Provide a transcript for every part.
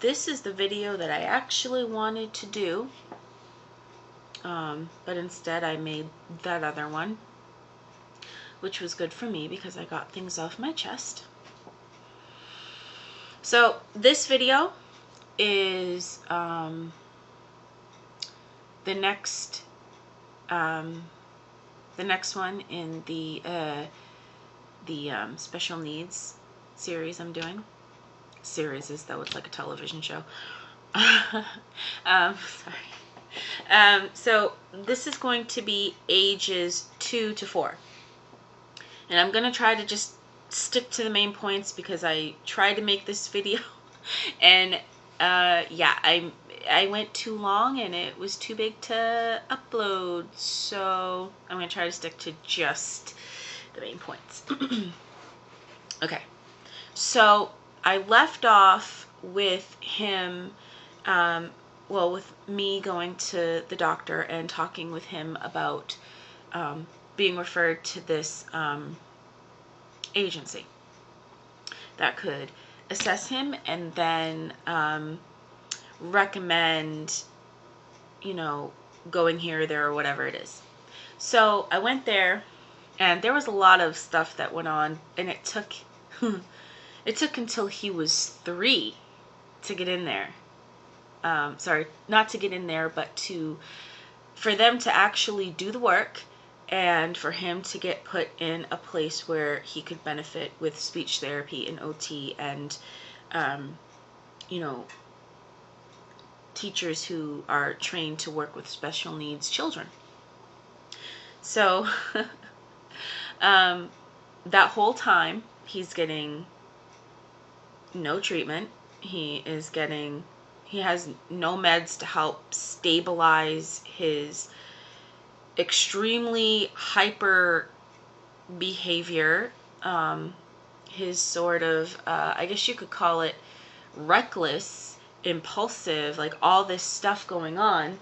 this is the video that I actually wanted to do, but instead I made that other one, which was good for me because I got things off my chest. So this video is the next one in the special needs series I'm doing. Series is though it's like a television show. Sorry. So this is going to be ages 2 to 4, and I'm gonna try to just stick to the main points because I tried to make this video and yeah, I went too long and it was too big to upload, so I'm gonna try to stick to just the main points. Okay, so I left off with him, well, with me going to the doctor and talking with him about being referred to this agency that could assess him and then recommend, you know, going here or there or whatever it is. So I went there, and there was a lot of stuff that went on, and it took it took until he was 3 to get in there. Sorry, not to get in there, but for them to actually do the work and for him to get put in a place where he could benefit with speech therapy and OT and, you know, teachers who are trained to work with special needs children. So that whole time he's getting no treatment. He has no meds to help stabilize his extremely hyper behavior, his sort of, I guess you could call it reckless, impulsive, like all this stuff going on,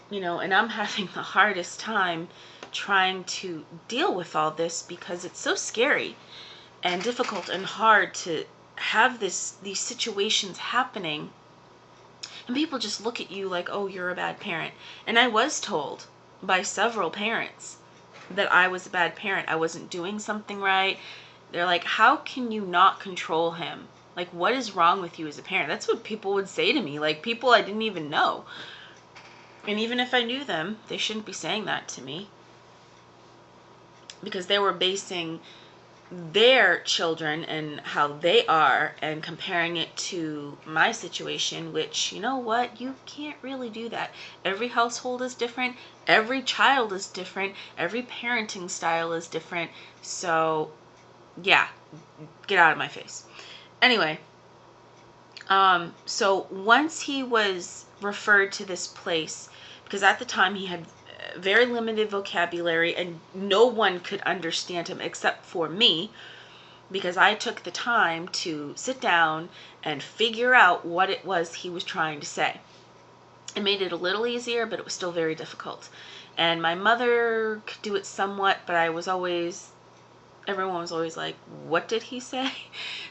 you know, and I'm having the hardest time trying to deal with all this because it's so scary and difficult and hard to have these situations happening, and people just look at you like, oh, you're a bad parent. And I was told by several parents that I was a bad parent. I wasn't doing something right. They're like, how can you not control him? Like, what is wrong with you as a parent? That's what people would say to me, like people I didn't even know. And even if I knew them, they shouldn't be saying that to me, because they were basing their children and how they are and comparing it to my situation, which, you know what, you can't really do that. Every household is different, every child is different, every parenting style is different. So yeah, get out of my face. Anyway, so once he was referred to this place, because at the time he had very limited vocabulary and no one could understand him except for me, because I took the time to sit down and figure out what it was he was trying to say. It made it a little easier, but it was still very difficult. And my mother could do it somewhat, but everyone was always like, what did he say?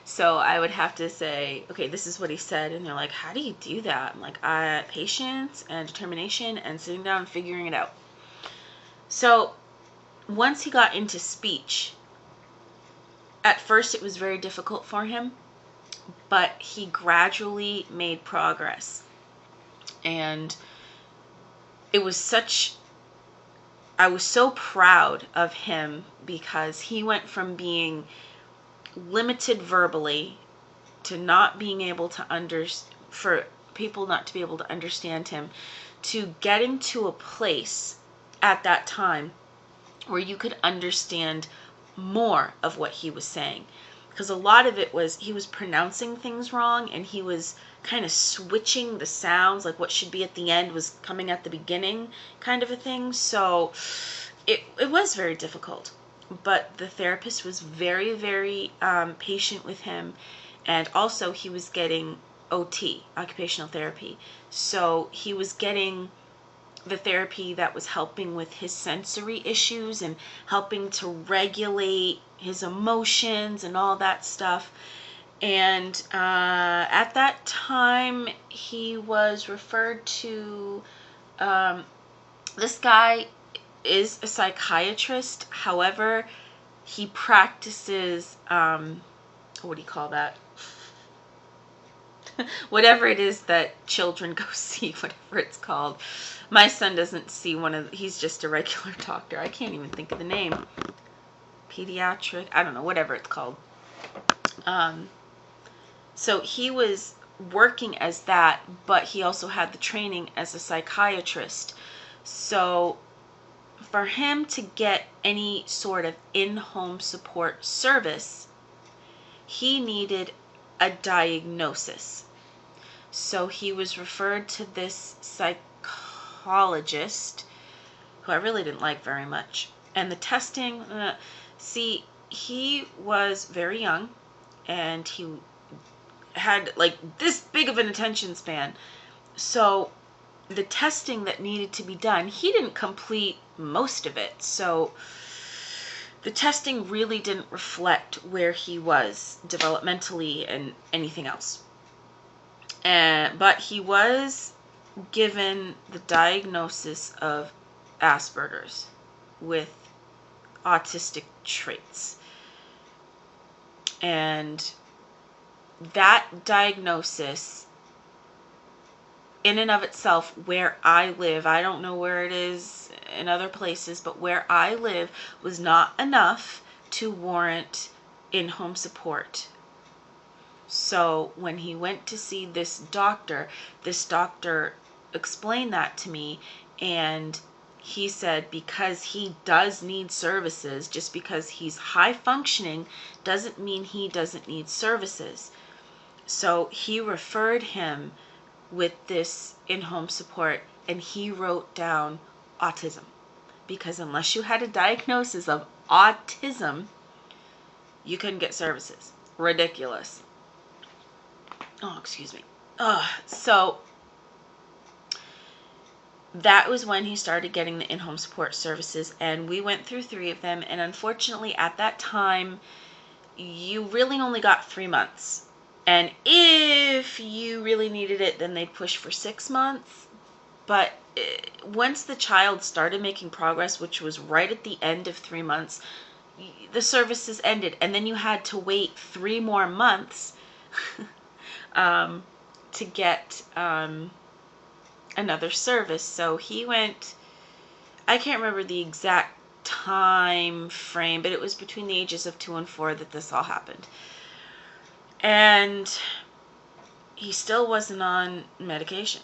So I would have to say, okay, this is what he said. And they're like, how do you do that? I'm like, patience and determination and sitting down and figuring it out. So once he got into speech, at first it was very difficult for him, but he gradually made progress. And it was I was so proud of him because he went from being limited verbally to not being able to for people not to be able to understand him, to getting to a place at that time where you could understand more of what he was saying. Because a lot of it was he was pronouncing things wrong and he was kind of switching the sounds, like what should be at the end was coming at the beginning, kind of a thing. So it was very difficult. But the therapist was very, very patient with him. And also he was getting OT, occupational therapy. So he was getting the therapy that was helping with his sensory issues and helping to regulate his emotions and all that stuff. And at that time, he was referred to. This guy is a psychiatrist. However, he practices, what do you call that? Whatever it is that children go see, whatever it's called. My son doesn't see he's just a regular doctor. I can't even think of the name. Pediatric, I don't know, whatever it's called. So he was working as that, but he also had the training as a psychiatrist. So for him to get any sort of in-home support service, he needed a diagnosis. So he was referred to this psychologist, who I really didn't like very much. And the testing, he was very young, and he had like this big of an attention span. So the testing that needed to be done, he didn't complete most of it. So the testing really didn't reflect where he was developmentally and anything else. But he was given the diagnosis of Asperger's with autistic traits. And that diagnosis, in and of itself, where I live, I don't know where it is in other places, but where I live was not enough to warrant in-home support. So when he went to see this doctor explained that to me, and he said because he does need services, just because he's high functioning doesn't mean he doesn't need services. So he referred him with this in-home support, and he wrote down autism, because unless you had a diagnosis of autism, you couldn't get services. Ridiculous. Oh, excuse me. So that was when he started getting the in-home support services, and we went through 3 of them. And unfortunately, at that time, you really only got 3 months. And if you really needed it, then they'd push for 6 months. But once the child started making progress, which was right at the end of 3 months, the services ended. And then you had to wait 3 more months to get another service. So he went, I can't remember the exact time frame, but it was between the ages of 2 and 4 that this all happened. And he still wasn't on medication.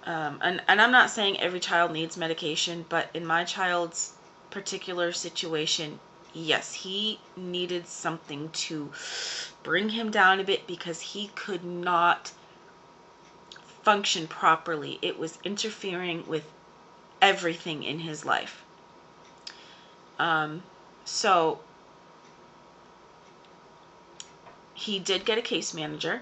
And I'm not saying every child needs medication, but in my child's particular situation, yes, he needed something to bring him down a bit, because he could not function properly. It was interfering with everything in his life. So he did get a case manager,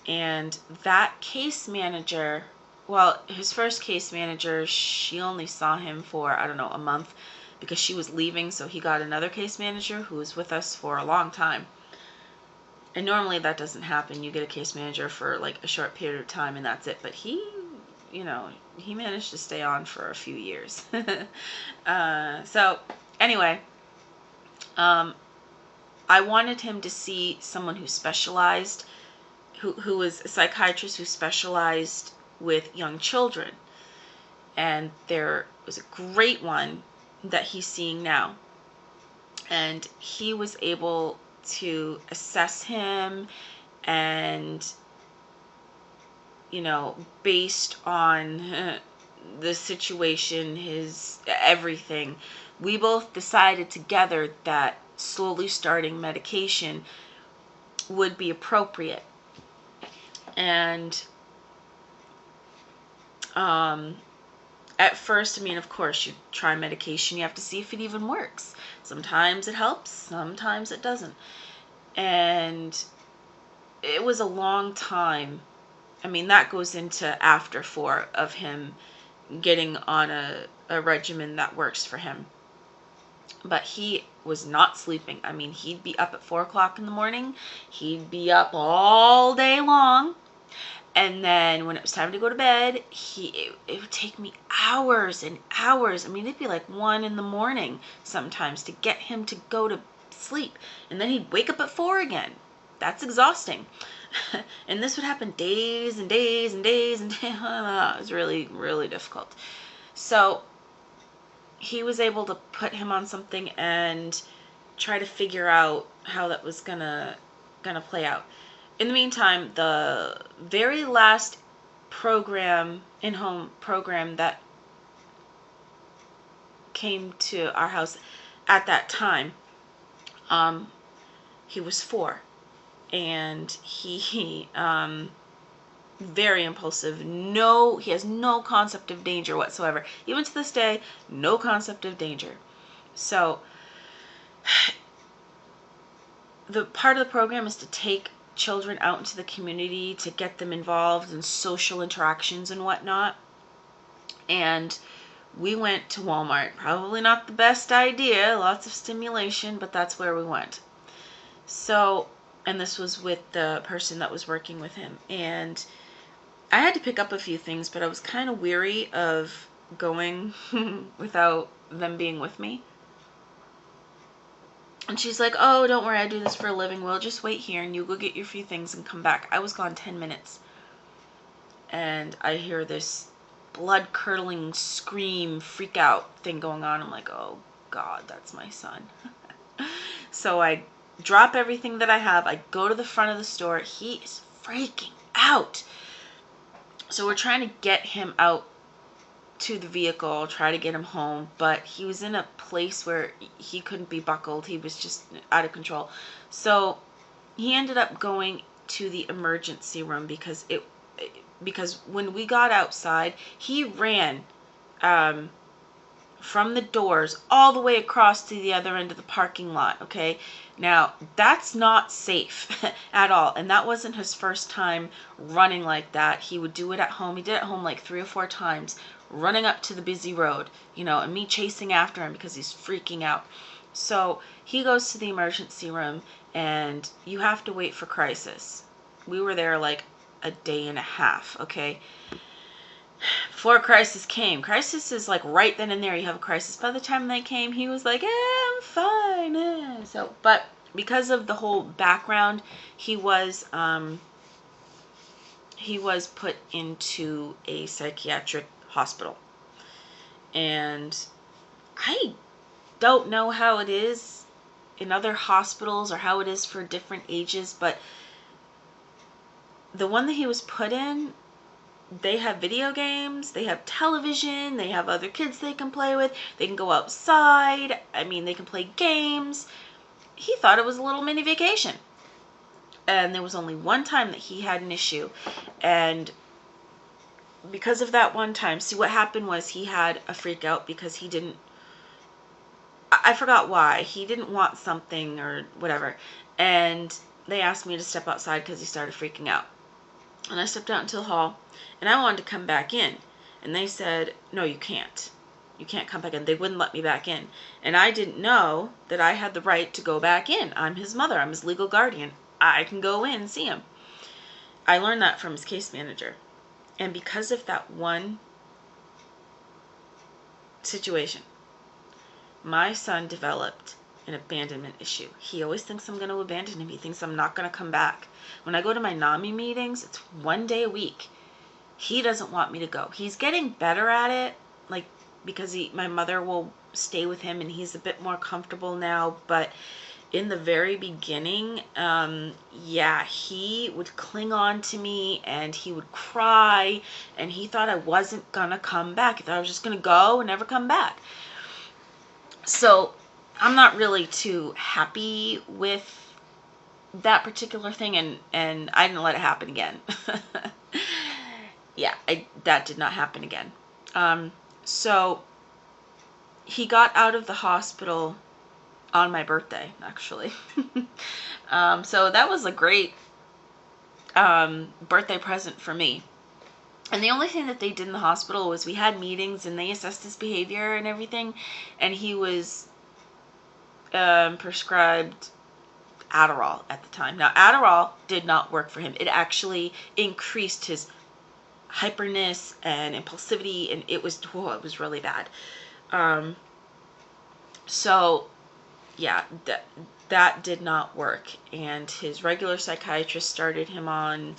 and that case manager, well, his first case manager, she only saw him for, I don't know, a month, because she was leaving. So he got another case manager who was with us for a long time. And normally that doesn't happen. You get a case manager for like a short period of time and that's it. But he managed to stay on for a few years. So anyway, I wanted him to see someone who specialized, who was a psychiatrist who specialized with young children. And there was a great one that he's seeing now. And he was able to assess him, and based on the situation, his everything, we both decided together that slowly starting medication would be appropriate. And at first, of course, you try medication, you have to see if it even works. Sometimes it helps, sometimes it doesn't. And it was a long time. That goes into after 4 of him getting on a regimen that works for him. But he was not sleeping. I mean, he'd be up at 4 o'clock in the morning. He'd be up all day long. And then when it was time to go to bed, it would take me hours and hours. I mean, it'd be like 1 in the morning sometimes to get him to go to sleep. And then he'd wake up at 4 again. That's exhausting. And this would happen days and days and days and days. It was really, really difficult. So he was able to put him on something and try to figure out how that was gonna play out. In the meantime, the very last program, in-home program that came to our house at that time, he was 4, and he very impulsive. He has no concept of danger whatsoever. Even to this day, no concept of danger. So the part of the program is to take children out into the community to get them involved in social interactions and whatnot. And we went to Walmart. Probably not the best idea, lots of stimulation, but that's where we went. So, and this was with the person that was working with him. And I had to pick up a few things, but I was kind of weary of going without them being with me. And she's like, oh, don't worry, I do this for a living. We'll just wait here and you go get your few things and come back. I was gone 10 minutes. And I hear this blood-curdling scream, freak out thing going on. I'm like, oh, God, that's my son. So I drop everything that I have. I go to the front of the store. He is freaking out. So we're trying to get him out to the vehicle, try to get him home, but he was in a place where he couldn't be buckled. He was just out of control. So he ended up going to the emergency room because when we got outside, he ran from the doors all the way across to the other end of the parking lot, okay? Now, that's not safe at all, and that wasn't his first time running like that. He would do it at home. He did it at home like 3 or 4 times, running up to the busy road, and me chasing after him because he's freaking out. So he goes to the emergency room, and you have to wait for crisis. We were there like a day and a half, okay? Before crisis came. Crisis is like right then and there you have a crisis. By the time they came, he was like, I'm fine. So, but because of the whole background, he was put into a psychiatric hospital. And I don't know how it is in other hospitals or how it is for different ages, but the one that he was put in, they have video games, they have television, they have other kids they can play with, they can go outside, I mean, they can play games. He thought it was a little mini vacation. And there was only one time that he had an issue. And because of that one time, see what happened was he had a freak out because he didn't, I forgot why, he didn't want something or whatever. And they asked me to step outside because he started freaking out. And I stepped out into the hall, and I wanted to come back in. And they said, no, you can't. You can't come back in. They wouldn't let me back in. And I didn't know that I had the right to go back in. I'm his mother. I'm his legal guardian. I can go in and see him. I learned that from his case manager. And because of that one situation, my son developed an abandonment issue. He always thinks I'm going to abandon him. He thinks I'm not going to come back. When I go to my NAMI meetings, it's 1 day a week. He doesn't want me to go. He's getting better at it, like, because my mother will stay with him and he's a bit more comfortable now. But in the very beginning, he would cling on to me and he would cry and he thought I wasn't going to come back. He thought I was just going to go and never come back. So I'm not really too happy with that particular thing, and I didn't let it happen again. That did not happen again. So he got out of the hospital on my birthday, actually. So that was a great birthday present for me. And the only thing that they did in the hospital was we had meetings and they assessed his behavior and everything, and he was prescribed Adderall at the time. Now, Adderall did not work for him. It actually increased his hyperness and impulsivity, and it was really bad. So yeah, that did not work, and his regular psychiatrist started him on,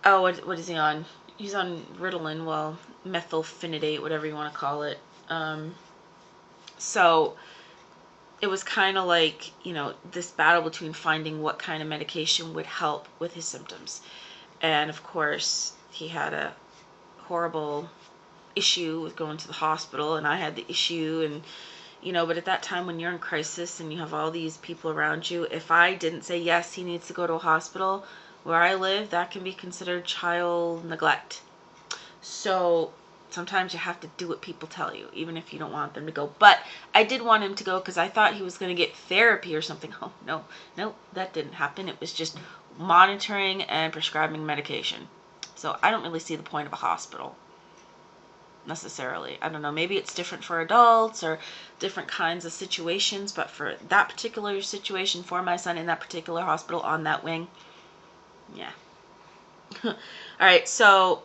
oh, what is he on? He's on Ritalin, well, methylphenidate, whatever you want to call it. So it was kind of like, this battle between finding what kind of medication would help with his symptoms. And of course, he had a horrible issue with going to the hospital, and I had the issue, and but at that time when you're in crisis and you have all these people around you, if I didn't say yes, he needs to go to a hospital, where I live, that can be considered child neglect. So sometimes you have to do what people tell you, even if you don't want them to go. But I did want him to go because I thought he was going to get therapy or something. Oh, no, that didn't happen. It was just monitoring and prescribing medication. So I don't really see the point of a hospital necessarily. I don't know, maybe it's different for adults or different kinds of situations, but for that particular situation, for my son in that particular hospital on that wing, yeah. All right, so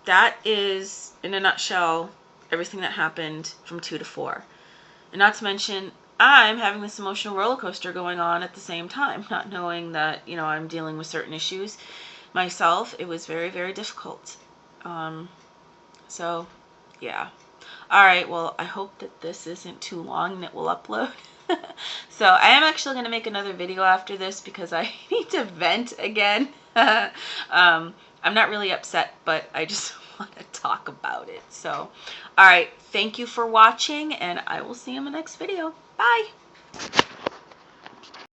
that is, in a nutshell, everything that happened from 2 to 4. And not to mention, I'm having this emotional roller coaster going on at the same time, not knowing that, I'm dealing with certain issues myself. It was very, very difficult. So, yeah. All right, well, I hope that this isn't too long and it will upload. So I am actually going to make another video after this because I need to vent again. I'm not really upset, but I just want to talk about it. So, all right, thank you for watching, and I will see you in the next video. Bye.